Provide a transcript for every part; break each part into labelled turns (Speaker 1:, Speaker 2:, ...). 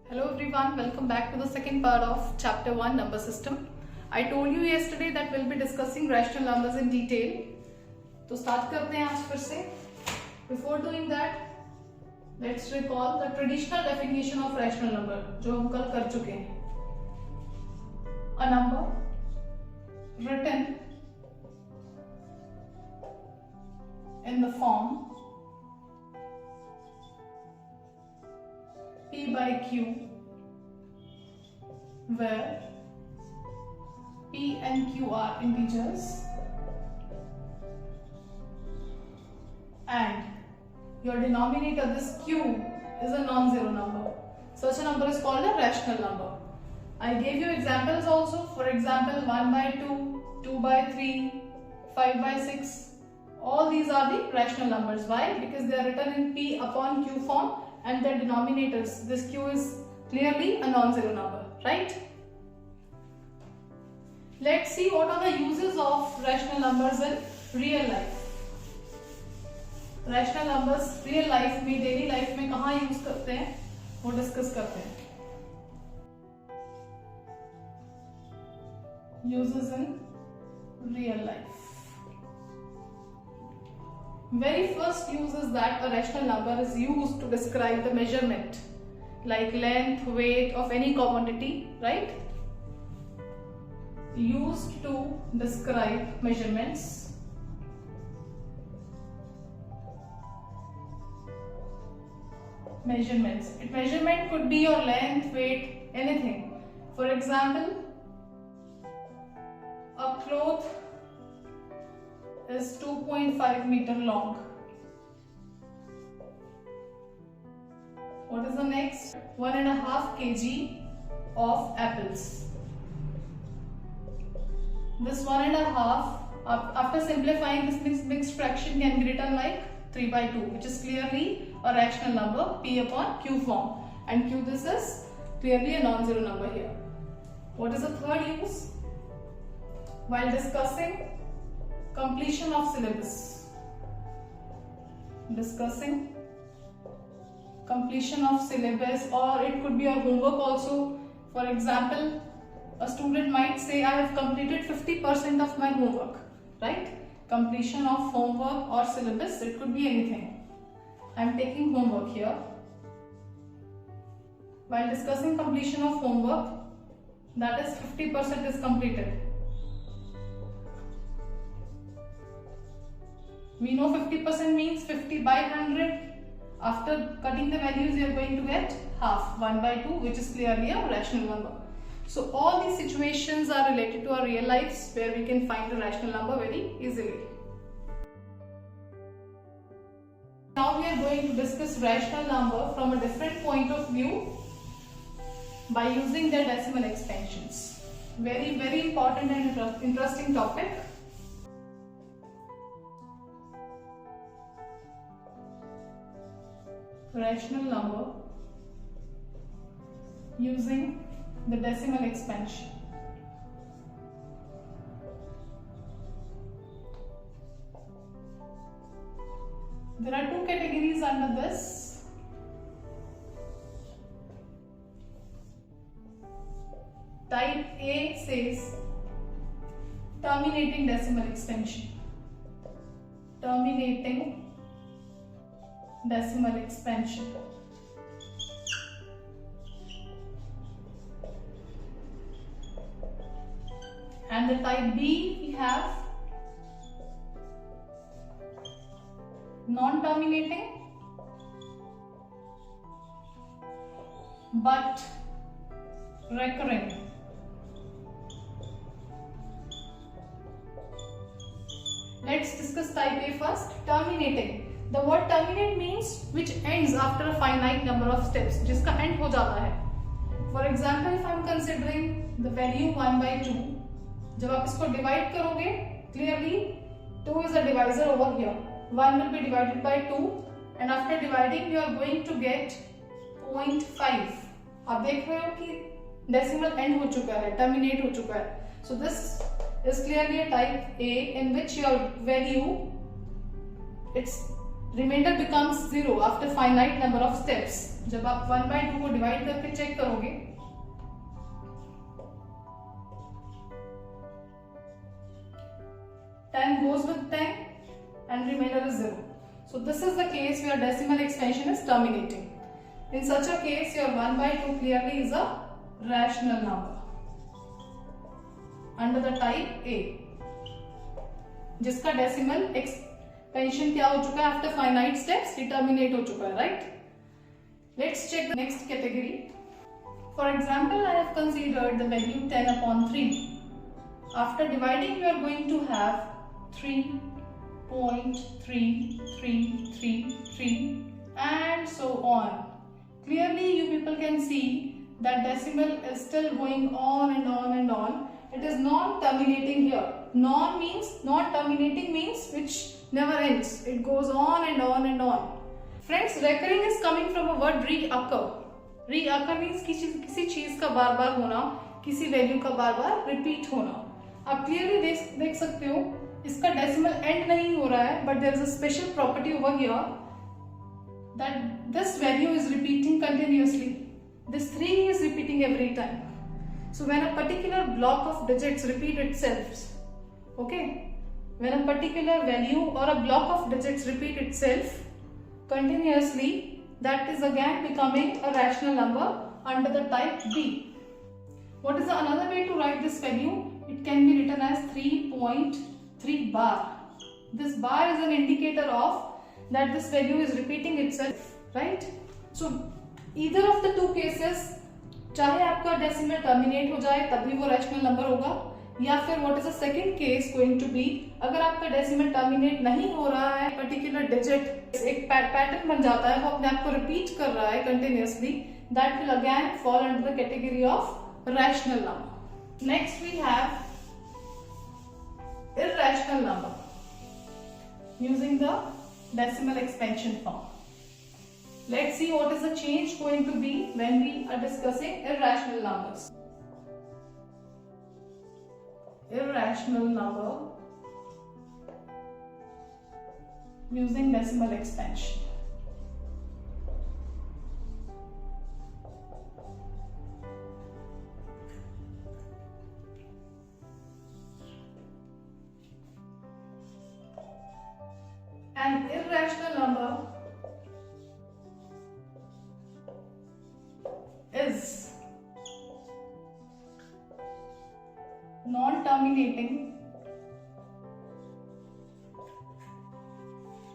Speaker 1: Hello everyone, welcome back to the second part of chapter 1 number system. I told you yesterday that we'll be discussing rational numbers in detail. तो start करते हैं आज फिर से. Before doing that, let's recall the traditional definition of rational number जो हम कल कर चुके हैं. A number written in the form P by Q, where P and Q are integers and your denominator, this Q, is a non-zero number. Such a number is called a rational number. I gave you examples also. For example, 1 by 2, 2 by 3, 5 by 6. All these are the rational numbers. Why? Because they are written in P upon Q form and their denominators. This Q is clearly a non-zero number, right? Let's see what are the uses of rational numbers in real life. Rational numbers real life में, daily life में कहाँ use करते हैं वो discuss करते हैं. Uses in real life. Very first use is that a rational number is used to describe the measurement, like length, weight of any commodity, right? Used to describe measurements. Measurement could be your length, weight, anything. For example, a cloth is 2.5 meter long. What is the next? 1.5 kg of apples. This 1.5, after simplifying, this mixed fraction can be written like 3 by 2, which is clearly a rational number, P upon Q form. And Q, this is clearly a non-zero number here. What is the third use? While discussing completion of syllabus. Discussing completion of syllabus, or it could be a homework also. For example, a student might say, I have completed 50% of my homework, right? Completion of homework or syllabus, it could be anything. I am taking homework here. While discussing completion of homework, that is 50% is completed. We know 50% means 50 by 100. After cutting the values, you are going to get half, 1 by 2, which is clearly a rational number. So all these situations are related to our real lives where we can find a rational number very easily. Now we are going to discuss rational number from a different point of view by using their decimal expansions. Very important and interesting topic. Rational number using the decimal expansion. There are two categories under this. Type A says terminating decimal expansion. Terminating decimal expansion. And the type B we have non-terminating but recurring. Let's discuss type A first. Terminating. The word terminate means which ends after a finite number of steps, जिसका end हो जाता है. For example, if I am considering the value 1 by 2, जब आप इसको divide करोगे, clearly 2 is a divisor over here. 1 will be divided by 2 and after dividing you are going to get 0.5. आप देख रहे हो कि decimal end हो चुका है, terminate हो चुका है. So this is clearly a type A in which your value, its remainder becomes 0 after finite number of steps. जब आप 1/2 को डिवाइड करके चेक करोगे, 10 goes with 10 and remainder is 0. So this is the case where decimal expansion is terminating. In such a case, your 1/2 clearly is a rational number under the type A, जिसका decimal expansion क्या हो चुका है? After finite steps terminate हो चुका है, right? Let's check the next category. For example, I have considered the value 10/3. After dividing, you are going to have 3.3333 and so on. Clearly you people can see that decimal is still going on and on and on. It is non-terminating here. Non-terminating means which never ends. It goes on and on and on. Friends, recurring is coming from a word reoccur. Reoccur means किसी चीज का बार बार होना, किसी value का बार बार repeat होना। आप clearly देख सकते हो इसका डेसिमल एंड नहीं हो रहा है, but there is a special property over here that this value is repeating continuously. This 3 is repeating every time. So when a particular block of digits repeat itself, okay, when a particular value or a block of digits repeat itself continuously, that is again becoming a rational number under the type B. What is another way to write this value? It can be written as 3.3 bar. This bar is an indicator of that this value is repeating itself, right? So either of the two cases, चाहे आपका decimal terminate हो जाए तभी वो rational number होगा, या फिर what is the second case going to be, अगर आपका डेसिमल टर्मिनेट नहीं हो रहा है, पर्टिकुलर डिजिट एक पैटर्न बन जाता है, वो अपने आप को रिपीट कर रहा है continuously, that will again fall under the category of rational number. Next we have irrational number using the decimal expansion form. Let's see what is the change going to be when we are discussing irrational numbers. Irrational number using decimal expansion. An irrational number is non-terminating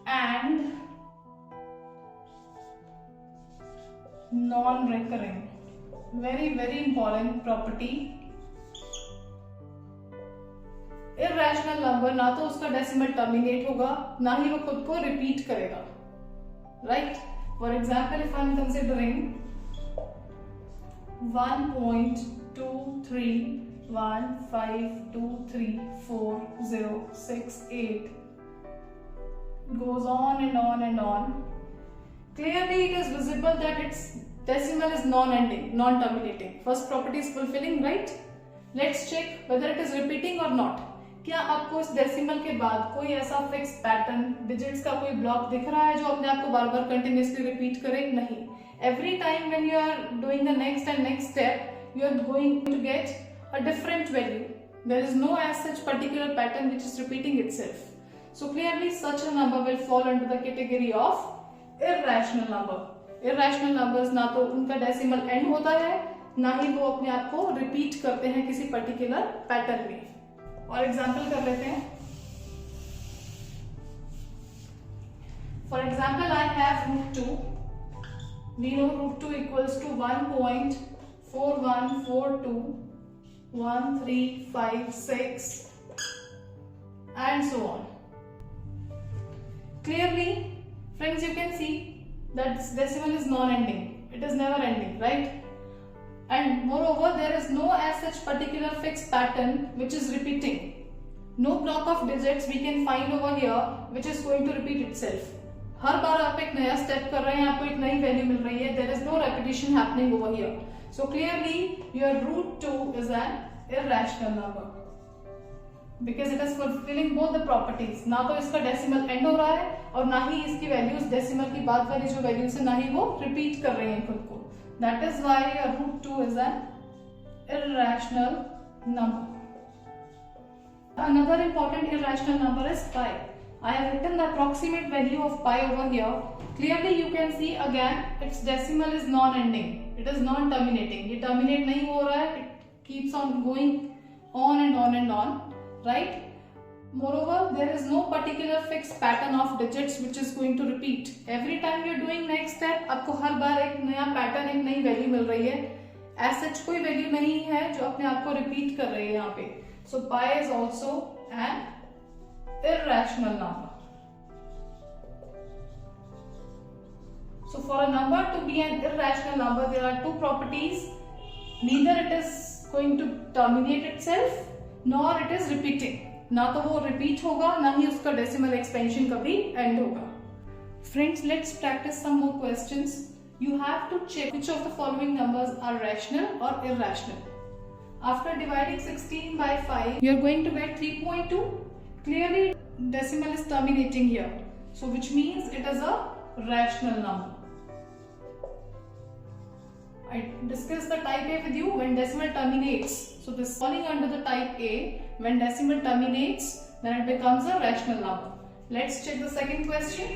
Speaker 1: and non-recurring. Very important property. Irrational number ना तो उसका decimal terminate होगा, ना ही वो खुद को repeat करेगा, right? For example, if I am considering 1.231523406 goes on and on and on. Clearly it is visible that its decimal is non-ending, non-terminating. First property is fulfilling, right? Let's check whether it is repeating or not. क्या आपको इस decimal के बाद कोई ऐसा fix pattern, digits का कोई block दिख रहा है जो अपने आप को बार बार कंटिन्यूअसली रिपीट करे? नहीं. Every time when you are doing the next and next step, you are going to get a different value. There is no as such particular pattern which is repeating itself. So clearly such a number will fall under the category of irrational number. Irrational numbers ना तो उनका decimal and होता है, ना ही वो अपने आप को रिपीट करते हैं किसी पर्टिकुलर पैटर्न में. और एग्जाम्पल कर लेते हैं. For example, I have √2. We know √2 equals to 1.41421356 and so on. Clearly, friends, you can see that this decimal is non-ending. It is never ending, right? And moreover, there is no as such particular fixed pattern which is repeating. No block of digits we can find over here which is going to repeat itself. हर बार आप एक नया step कर रहे हैं, आपको एक नई value मिल रही है. There is no repetition happening over here. So clearly, your √2 is an irrational number. because it is fulfilling both the properties. ना तो इसका डेसिमल एंड हो रहा है और ना ही इसकी वैल्यूज डेसिमल की बाद वाली जो वैल्यूज है ना ही वो रिपीट कर रही हैं खुद को. That is why √2 is an irrational number. Another important irrational number is pi. I have written the approximate value of pi over here. Clearly you can see again its decimal is non-ending. It is non-terminating. ये terminate नहीं हो रहा है. It keeps on going on and on and on, right? Moreover, there is no particular fixed pattern of digits which is going to repeat. Every time you are doing next step, आपको हर बार एक नया pattern, एक नई value मिल रही है. As such कोई value नहीं है जो अपने आप को repeat कर रही है यहाँ पे. So pi is also an irrational number. So for a number to be an irrational number, there are two properties. Neither it is going to terminate itself, nor it is repeating. ना तो वो repeat होगा, ना ही उसका decimal expansion कभी end होगा. Friends, let's practice some more questions. You have to check which of the following numbers are rational or irrational. After dividing 16 by 5, you are going to get 3.2. Clearly, decimal is terminating here. So, which means it is a rational number. I discussed the type A with you when decimal terminates. So, this falling under the type A, when decimal terminates, then it becomes a rational number. Let's check the second question.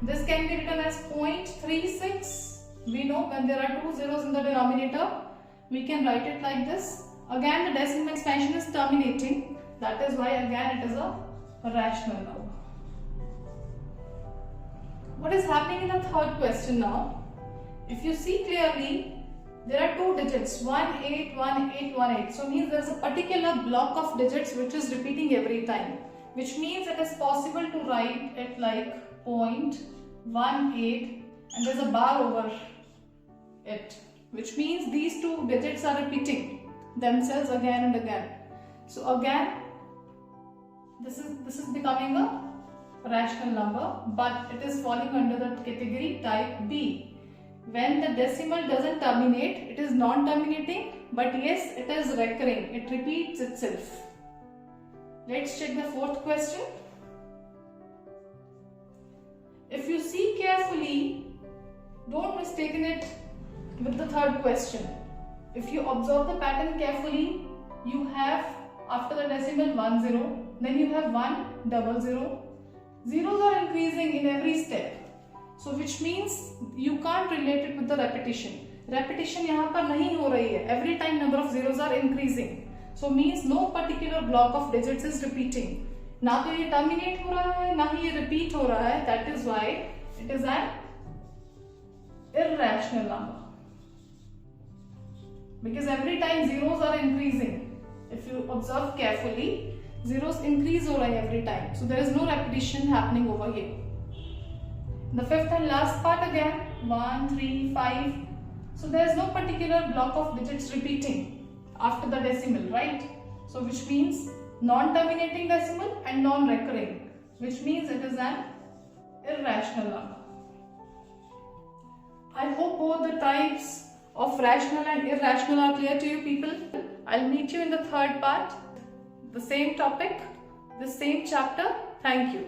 Speaker 1: This can be written as 0.36. We know when there are two zeros in the denominator, we can write it like this. Again, the decimal expansion is terminating. That is why again it is a rational number. What is happening in the third question now? If you see clearly, there are two digits 181818. So means there is a particular block of digits which is repeating every time, which means it is possible to write it like 0.18 and there is a bar over it, which means these two digits are repeating themselves again and again. So again, this is becoming a rational number, but it is falling under the category type B. When the decimal doesn't terminate, it is non-terminating, but yes, it is recurring. It repeats itself. Let's check the fourth question. If you see carefully, don't mistake it with the third question. If you observe the pattern carefully, you have after the decimal 1 0, then you have 1 0 0. Zeros are increasing in every step. So which means you can't relate it with the repetition. Repetition यहाँ पर नहीं हो रही है. Every time number of zeros are increasing. So means no particular block of digits is repeating. ना तो ये terminate हो रहा है, ना ही ये repeat हो रहा है. That is why it is an irrational number. Because every time zeros are increasing. If you observe carefully, zeros increase हो रहे हैं every time. So there is no repetition happening over here. The fifth and last part again 1 3 5. So there is no particular block of digits repeating after the decimal, right? So which means non-terminating decimal and non-recurring, which means it is an irrational number. I hope both the types of rational and irrational are clear to you people. I'll meet you in the third part, the same topic, the same chapter. Thank you.